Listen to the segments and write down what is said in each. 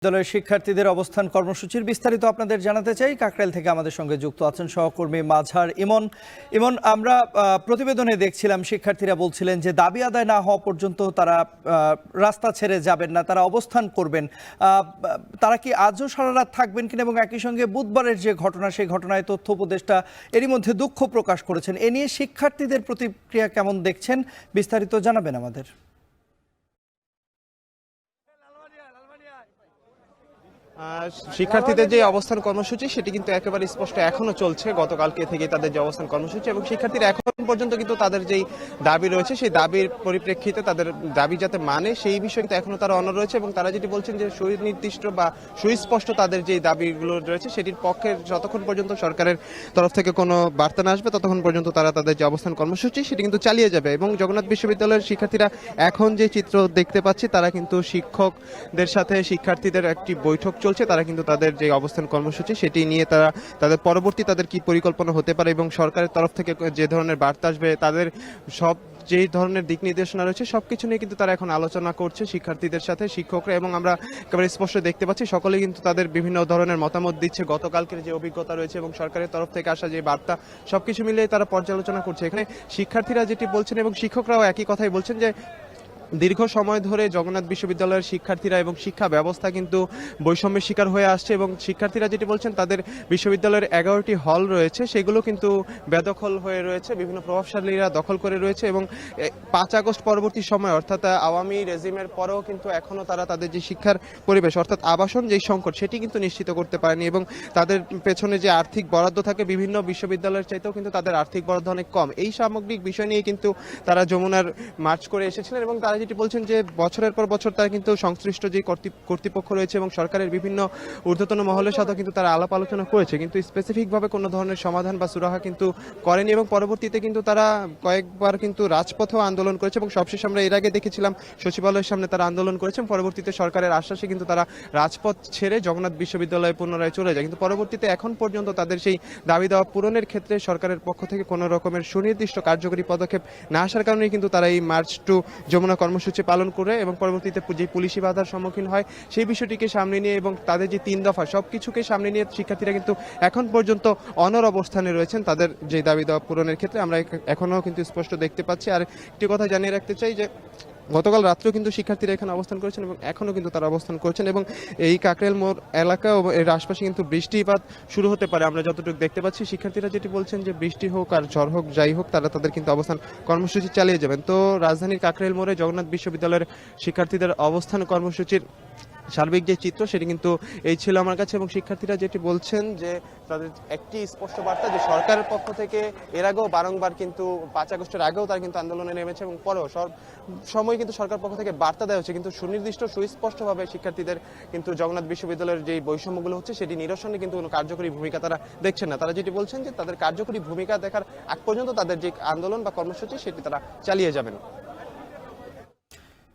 বিদ্যালয়ের শিক্ষার্থীদের অবস্থান কর্মসূচির বিস্তারিত আপনাদের জানাতে চাই। কাকরাইল থেকে আমাদের সঙ্গে যুক্ত আছেন সহকর্মী মাঝার ইমন। আমরা প্রতিবেদনে দেখছিলাম শিক্ষার্থীরা বলছিলেন যে দাবি আদায় না হওয়া পর্যন্ত তারা রাস্তা ছেড়ে যাবেন না, তারা অবস্থান করবেন। তারা কি আজও সারা রাত থাকবেন কিনা, এবং একই সঙ্গে বুধবারের যে ঘটনা, সেই ঘটনায় তথ্য উপদেষ্টা এরই মধ্যে দুঃখ প্রকাশ করেছেন। এ নিয়ে শিক্ষার্থীদের প্রতিক্রিয়া কেমন দেখছেন, বিস্তারিত জানাবেন আমাদের। শিক্ষার্থীদের যে অবস্থান কর্মসূচি সেটি কিন্তু একেবারে স্পষ্ট এখনো চলছে। গতকালকে থেকে তাদের যে অবস্থান কর্মসূচি এবং শিক্ষার্থীরা এখন পর্যন্ত কিন্তু তাদের যেই দাবি রয়েছে সেই দাবির পরিপ্রেক্ষিতে তাদের দাবি যাতে মানে সেই বিষয়ে কিন্তু এখনো তারা অনড় রয়েছে, এবং তারা যেটি বলছেন যে সুনির্দিষ্ট বা সুস্পষ্ট তাদের যে দাবিগুলো রয়েছে সেটির পক্ষে যতক্ষণ পর্যন্ত সরকারের তরফ থেকে কোনো বার্তা না আসবে ততক্ষণ পর্যন্ত তারা তাদের যে অবস্থান কর্মসূচি সেটি কিন্তু চালিয়ে যাবে। এবং জগন্নাথ বিশ্ববিদ্যালয়ের শিক্ষার্থীরা এখন যে চিত্র দেখতে পাচ্ছি, তারা কিন্তু শিক্ষকদের সাথে শিক্ষার্থীদের একটি বৈঠক চলছে। তারা কিন্তু তাদের যে অবস্থান কর্মসূচি সেটি নিয়ে তারা তাদের পরবর্তী তাদের কি পরিকল্পনা হতে পারে এবং সরকারের তরফ থেকে যে ধরনের বার্তা আসবে, তাদের সব যেই ধরনের দিক নির্দেশনা রয়েছে সবকিছু নিয়ে কিন্তু তারা এখন আলোচনা করছে শিক্ষার্থীদের সাথে শিক্ষকরা। এবং আমরা একেবারে স্পষ্ট দেখতে পাচ্ছি সকলে কিন্তু তাদের বিভিন্ন ধরনের মতামত দিচ্ছে, গতকালকের যে অভিজ্ঞতা রয়েছে এবং সরকারের তরফ থেকে আসা যে বার্তা সবকিছু মিলিয়ে তারা পর্যালোচনা করছে। এখানে শিক্ষার্থীরা যেটি বলছেন এবং শিক্ষকরাও একই কথাই বলছেন যে দীর্ঘ সময় ধরে জগন্নাথ বিশ্ববিদ্যালয়ের শিক্ষার্থীরা এবং শিক্ষা ব্যবস্থা কিন্তু বৈষম্যের শিকার হয়ে আসছে, এবং শিক্ষার্থীরা যেটি বলছেন তাদের বিশ্ববিদ্যালয়ের 11টি হল রয়েছে সেগুলো কিন্তু বেদখল হয়ে রয়েছে, বিভিন্ন প্রভাবশালীরা দখল করে রয়েছে। এবং 5 আগস্ট পরবর্তী সময় অর্থাৎ আওয়ামী রেজিমের পরেও কিন্তু এখনও তারা তাদের যে শিক্ষার পরিবেশ অর্থাৎ আবাসন যেই সংকট সেটি কিন্তু নিশ্চিত করতে পারেনি, এবং তাদের পেছনে যে আর্থিক বরাদ্দ থাকে বিভিন্ন বিশ্ববিদ্যালয়ের চাইতেও কিন্তু তাদের আর্থিক বরাদ্দ অনেক কম। এই সামগ্রিক বিষয় নিয়ে কিন্তু তারা যমুনার মার্চ করে এসেছিলেন, এবং তারা যেটি বলছেন যে বছরের পর বছর তারা কিন্তু সংশ্লিষ্ট যে কর্তৃপক্ষ রয়েছে এবং সরকারের বিভিন্ন ঊর্ধ্বতন মহলের সাথে কিন্তু তারা আলাপ আলোচনা করেছে, কিন্তু স্পেসিফিকভাবে কোনো ধরনের সমাধান বা সুরাহা কিন্তু করেনি। এবং পরবর্তীতে কিন্তু তারা কয়েকবার কিন্তু রাজপথেও আন্দোলন করেছে, এবং সবশেষ আমরা এর আগে দেখেছিলাম সচিবালয়ের সামনে তারা আন্দোলন করেছেন। পরবর্তীতে সরকারের আশ্বাসে কিন্তু তারা রাজপথ ছেড়ে জগন্নাথ বিশ্ববিদ্যালয়ে পুনরায় চলে যায়, কিন্তু পরবর্তীতে এখন পর্যন্ত তাদের সেই দাবি দেওয়া পূরণের ক্ষেত্রে সরকারের পক্ষ থেকে কোনো রকমের সুনির্দিষ্ট কার্যকরী পদক্ষেপ না আসার কারণে কিন্তু তারা এই মার্চ টু যমুনা কর্মসূচি পালন করে এবং পরবর্তীতে যে পুলিশি বাধার সম্মুখীন হয় সেই বিষয়টিকে সামনে নিয়ে এবং তাদের যে 3 দফা সবকিছুকে সামনে নিয়ে শিক্ষার্থীরা কিন্তু এখন পর্যন্ত অনড় অবস্থানে রয়েছেন তাদের যে দাবি দেওয়া পূরণের ক্ষেত্রে। আমরা এখনো কিন্তু স্পষ্ট দেখতে পাচ্ছি। আর একটি কথা জানিয়ে রাখতে চাই যে গতকাল রাত্রেও কিন্তু শিক্ষার্থীরা এখানে অবস্থান করেছেন এবং এখনও কিন্তু তারা অবস্থান করছেন, এবং এই কাকরাইল মোড় এলাকা ও এর আশপাশে কিন্তু বৃষ্টিপাত শুরু হতে পারে আমরা যতটুকু দেখতে পাচ্ছি। শিক্ষার্থীরা যেটি বলছেন যে বৃষ্টি হোক আর ঝড় হোক যাই হোক তারা তাদের কিন্তু অবস্থান কর্মসূচি চালিয়ে যাবেন। তো রাজধানীর কাকরাইল মোড়ে জগন্নাথ বিশ্ববিদ্যালয়ের শিক্ষার্থীদের অবস্থান কর্মসূচির সার্বিক যে চিত্র সেটি কিন্তু এই ছিল আমার কাছে। এবং শিক্ষার্থীরা যেটি বলছেন যে তাদের একটি স্পষ্ট বার্তা যে সরকারের পক্ষ থেকে এর আগেও বারংবার কিন্তু 5 আগস্টের আগেও তারা কিন্তু আন্দোলনে নেমেছে এবং পরেও সব সময় কিন্তু সরকার পক্ষ থেকে বার্তা দেওয়া হচ্ছে, কিন্তু সুনির্দিষ্ট সুস্পষ্টভাবে শিক্ষার্থীদের কিন্তু জগন্নাথ বিশ্ববিদ্যালয়ের যে বৈষম্যগুলো হচ্ছে সেটি নিরসনে কিন্তু কোনো কার্যকরী ভূমিকা তারা দেখছেন না। তারা যেটি বলছেন যে তাদের কার্যকরী ভূমিকা দেখার আগ পর্যন্ত তাদের যে আন্দোলন বা কর্মসূচি সেটি তারা চালিয়ে যাবেন।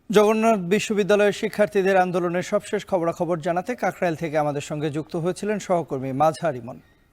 জগন্নাথ বিশ্ববিদ্যালয়ের শিক্ষার্থীদের আন্দোলনের সবশেষ খবরাখবর জানাতে কাকরাইল থেকে আমাদের সঙ্গে যুক্ত হয়েছিলেন সহকর্মী মাঝার ইমন।